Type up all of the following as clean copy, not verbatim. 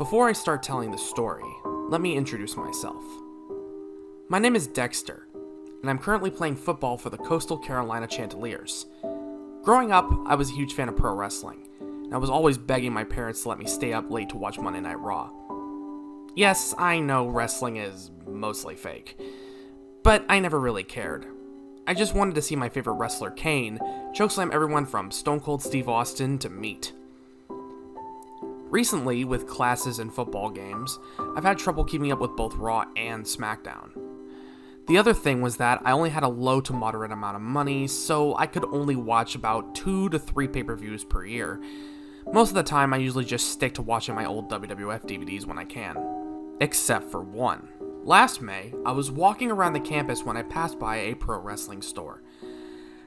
Before I start telling the story, let me introduce myself. My name is Dexter, and I'm currently playing football for the Coastal Carolina Chanticleers. Growing up, I was a huge fan of pro wrestling, and I was always begging my parents to let me stay up late to watch Monday Night Raw. Yes, I know wrestling is mostly fake, but I never really cared. I just wanted to see my favorite wrestler, Kane, chokeslam everyone from Stone Cold Steve Austin to Meat. Recently, with classes and football games, I've had trouble keeping up with both Raw and SmackDown. The other thing was that I only had a low to moderate amount of money, so I could only watch about 2 to 3 pay-per-views per year. Most of the time, I usually just stick to watching my old WWF DVDs when I can. Except for one. Last May, I was walking around the campus when I passed by a pro wrestling store.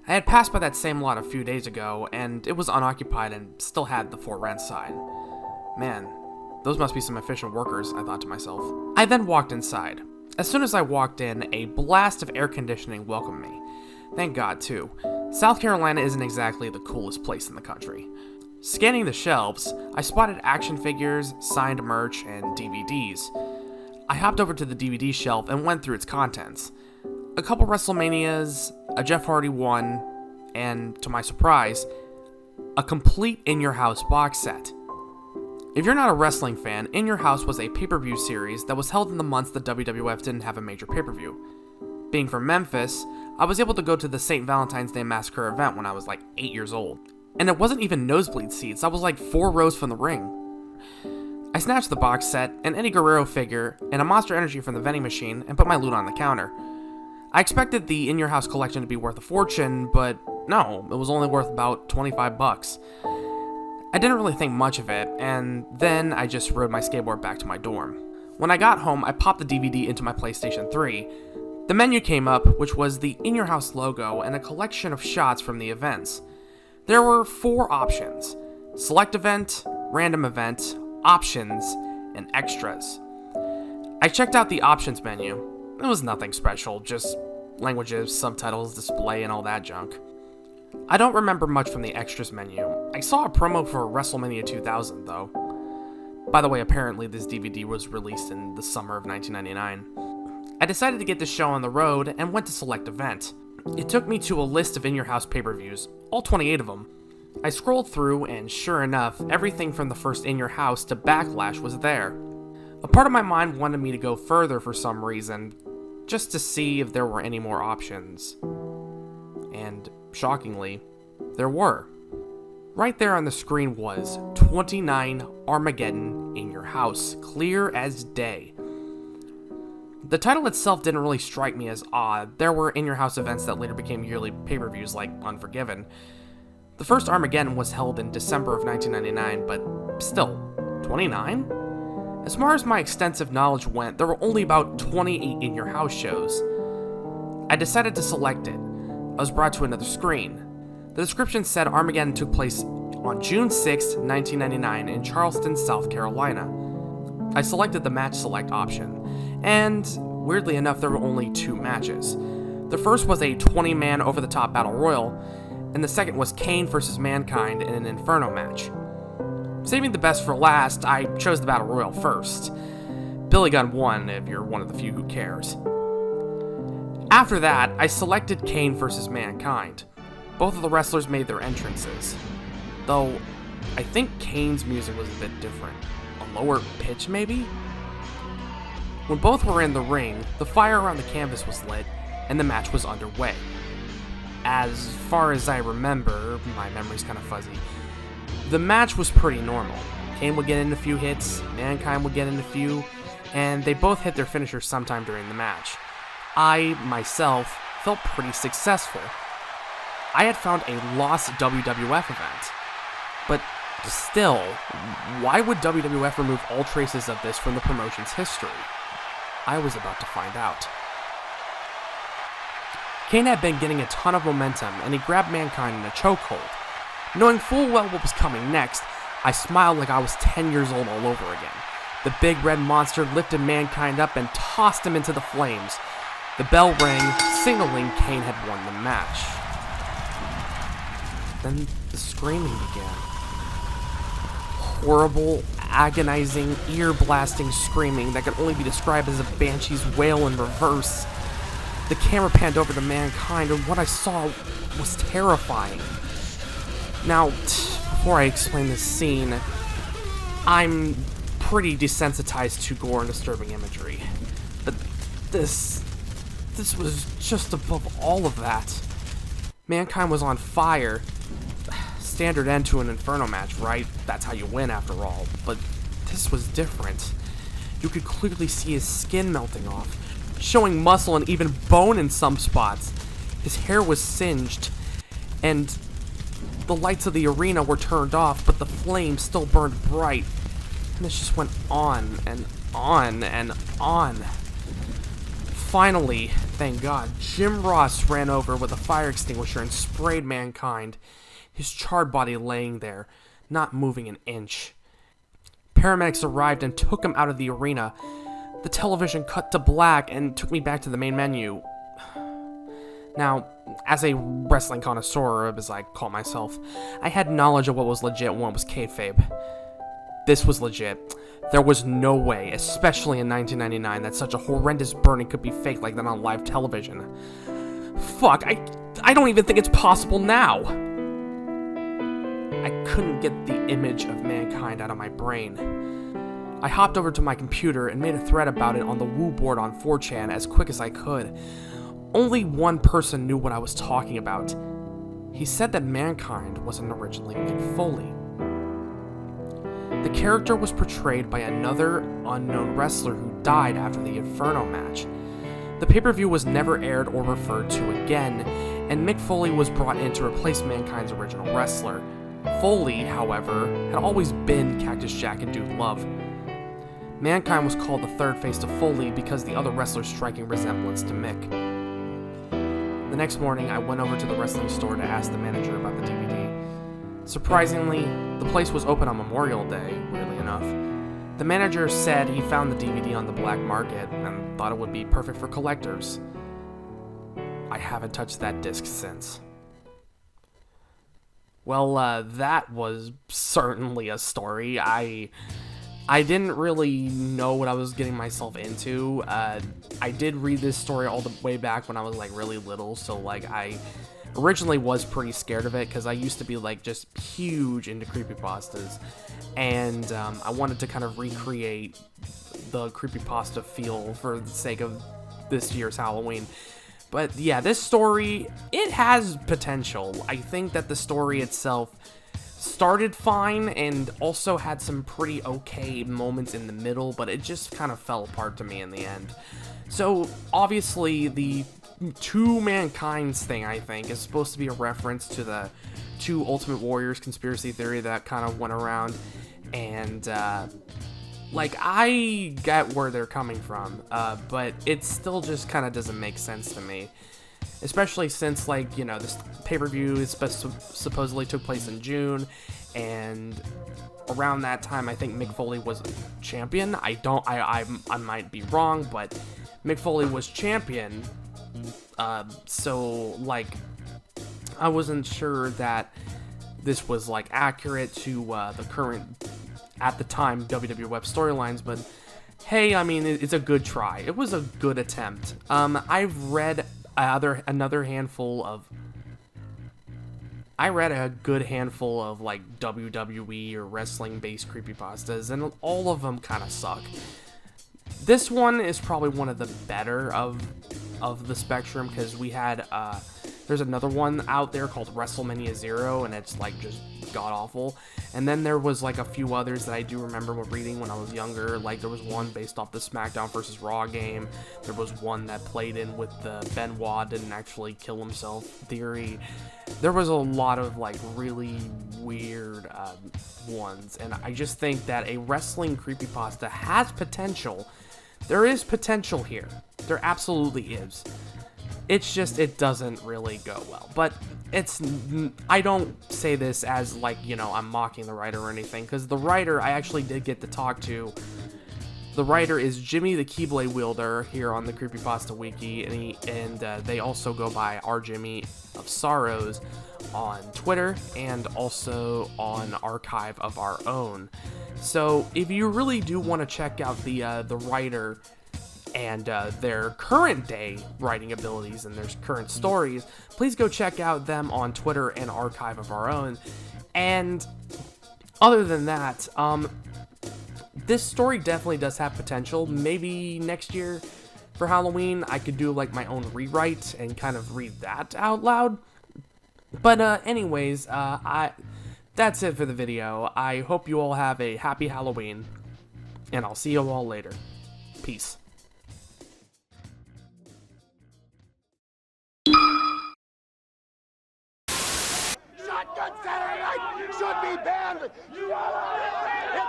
I had passed by that same lot a few days ago, and it was unoccupied and still had the for rent sign. Man, those must be some efficient workers, I thought to myself. I then walked inside. As soon as I walked in, a blast of air conditioning welcomed me. Thank God, too. South Carolina isn't exactly the coolest place in the country. Scanning the shelves, I spotted action figures, signed merch, and DVDs. I hopped over to the DVD shelf and went through its contents. A couple WrestleManias, a Jeff Hardy one, and, to my surprise, a complete In Your House box set. If you're not a wrestling fan, In Your House was a pay-per-view series that was held in the months the WWF didn't have a major pay-per-view. Being from Memphis, I was able to go to the St. Valentine's Day Massacre event when I was like 8 years old. And it wasn't even nosebleed seats, I was like 4 rows from the ring. I snatched the box set, an Eddie Guerrero figure, and a Monster Energy from the vending machine, and put my loot on the counter. I expected the In Your House collection to be worth a fortune, but no, it was only worth about $25. I didn't really think much of it, and then I just rode my skateboard back to my dorm. When I got home, I popped the DVD into my PlayStation 3. The menu came up, which was the In Your House logo and a collection of shots from the events. There were 4 options: Select Event, Random Event, Options, and Extras. I checked out the Options menu. It was nothing special, just languages, subtitles, display, and all that junk. I don't remember much from the Extras menu. I saw a promo for WrestleMania 2000, though. By the way, apparently this DVD was released in the summer of 1999. I decided to get the show on the road and went to Select Event. It took me to a list of In Your House pay-per-views, all 28 of them. I scrolled through, and sure enough, everything from the first In Your House to Backlash was there. A part of my mind wanted me to go further for some reason, just to see if there were any more options. And, shockingly, there were. Right there on the screen was 29 Armageddon In Your House, clear as day. The title itself didn't really strike me as odd. There were In Your House events that later became yearly pay-per-views like Unforgiven. The first Armageddon was held in December of 1999, but still, 29? As far as my extensive knowledge went, there were only about 28 In Your House shows. I decided to select it. I was brought to another screen. The description said Armageddon took place on June 6, 1999 in Charleston, South Carolina. I selected the match select option, and weirdly enough, there were only 2 matches. The first was a 20-man over-the-top battle royal, and the second was Kane vs. Mankind in an Inferno match. Saving the best for last, I chose the battle royal first. Billy Gunn won, if you're one of the few who cares. After that, I selected Kane vs. Mankind. Both of the wrestlers made their entrances, though I think Kane's music was a bit different. A lower pitch, maybe? When both were in the ring, the fire around the canvas was lit, and the match was underway. As far as I remember, my memory's kind of fuzzy, the match was pretty normal. Kane would get in a few hits, Mankind would get in a few, and they both hit their finisher sometime during the match. I, myself, felt pretty successful. I had found a lost WWF event. But still, why would WWF remove all traces of this from the promotion's history? I was about to find out. Kane had been getting a ton of momentum, and he grabbed Mankind in a chokehold. Knowing full well what was coming next, I smiled like I was 10 years old all over again. The big red monster lifted Mankind up and tossed him into the flames. The bell rang, signaling Kane had won the match. Then the screaming began. Horrible, agonizing, ear-blasting screaming that could only be described as a banshee's wail in reverse. The camera panned over to Mankind, and what I saw was terrifying. Now, before I explain this scene, I'm pretty desensitized to gore and disturbing imagery. But this was just above all of that. Mankind was on fire. Standard end to an Inferno match, right? That's how you win after all. But this was different. You could clearly see his skin melting off, showing muscle and even bone in some spots. His hair was singed, and the lights of the arena were turned off, but the flame still burned bright. And this just went on and on and on. Finally, thank God, Jim Ross ran over with a fire extinguisher and sprayed Mankind, his charred body laying there, not moving an inch. Paramedics arrived and took him out of the arena. The television cut to black and took me back to the main menu. Now, as a wrestling connoisseur, as I call myself, I had knowledge of what was legit and what was kayfabe. This was legit. There was no way, especially in 1999, that such a horrendous burning could be faked like that on live television. Fuck, I don't even think it's possible now. I couldn't get the image of Mankind out of my brain. I hopped over to my computer and made a thread about it on the Woo board on 4chan as quick as I could. Only one person knew what I was talking about. He said that Mankind wasn't originally Mick Foley. The character was portrayed by another unknown wrestler who died after the Inferno match. The pay-per-view was never aired or referred to again, and Mick Foley was brought in to replace Mankind's original wrestler. Foley, however, had always been Cactus Jack and Dude Love. Mankind was called the third face to Foley because the other wrestler's striking resemblance to Mick. The next morning, I went over to the wrestling store to ask the manager about the DVD. Surprisingly, the place was open on Memorial Day, weirdly enough. The manager said he found the DVD on the black market and thought it would be perfect for collectors. I haven't touched that disc since. Well, that was certainly a story. I didn't really know what I was getting myself into. I did read this story all the way back when I was, like, really little, so, like, I originally was pretty scared of it, because I used to be, like, just huge into creepypastas, and I wanted to kind of recreate the creepypasta feel for the sake of this year's Halloween. But yeah, this story, it has potential. I think that the story itself started fine and also had some pretty okay moments in the middle, but it just kind of fell apart to me in the end. So obviously the two Mankind's thing, I think, is supposed to be a reference to the two Ultimate Warriors conspiracy theory that kind of went around, and like, I get where they're coming from, but it still just kind of doesn't make sense to me. Especially since, like, you know, this pay-per-view is supposedly took place in June, and around that time, I think Mick Foley was champion. I might be wrong, but Mick Foley was champion, so, like, I wasn't sure that this was, like, accurate to the current, at the time, WWF storylines, but hey, I mean, it's a good try. It was a good attempt. I've read a good handful of, like, WWE or wrestling-based creepypastas, and all of them kind of suck. This one is probably one of the better of the spectrum, because we had, there's another one out there called WrestleMania 0, and it's, like, just god-awful. And then there was, like, a few others that I do remember reading when I was younger. Like, there was one based off the SmackDown vs. Raw game. There was one that played in with the Benoit didn't actually kill himself theory. There was a lot of, like, really weird ones. And I just think that a wrestling creepypasta has potential. There is potential here. There absolutely is. It's just, it doesn't really go well. But it's, I don't say this as, like, you know, I'm mocking the writer or anything, because the writer I actually did get to talk to The writer is Jimmy the Keyblade Wielder here on the Creepypasta Wiki, and they also go by our Jimmy of Sorrows on Twitter and also on Archive of Our Own. So if you really do want to check out the writer and their current day writing abilities and their current stories, please go check out them on Twitter and Archive of Our Own. And other than that, this story definitely does have potential. Maybe next year for Halloween, I could do like my own rewrite and kind of read that out loud. But anyways, that's it for the video. I hope you all have a happy Halloween, and I'll see you all later. Peace. Shotgun Saturday night should be banned. It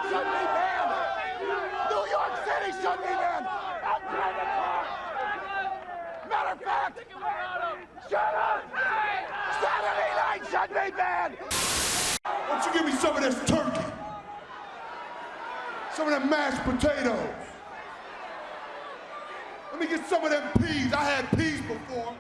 should be banned. New York City should be banned. Matter of fact, shut up. Saturday night should be banned. Why don't you give me some of this turkey? Some of them mashed potatoes. Let me get some of them peas. I had peas before.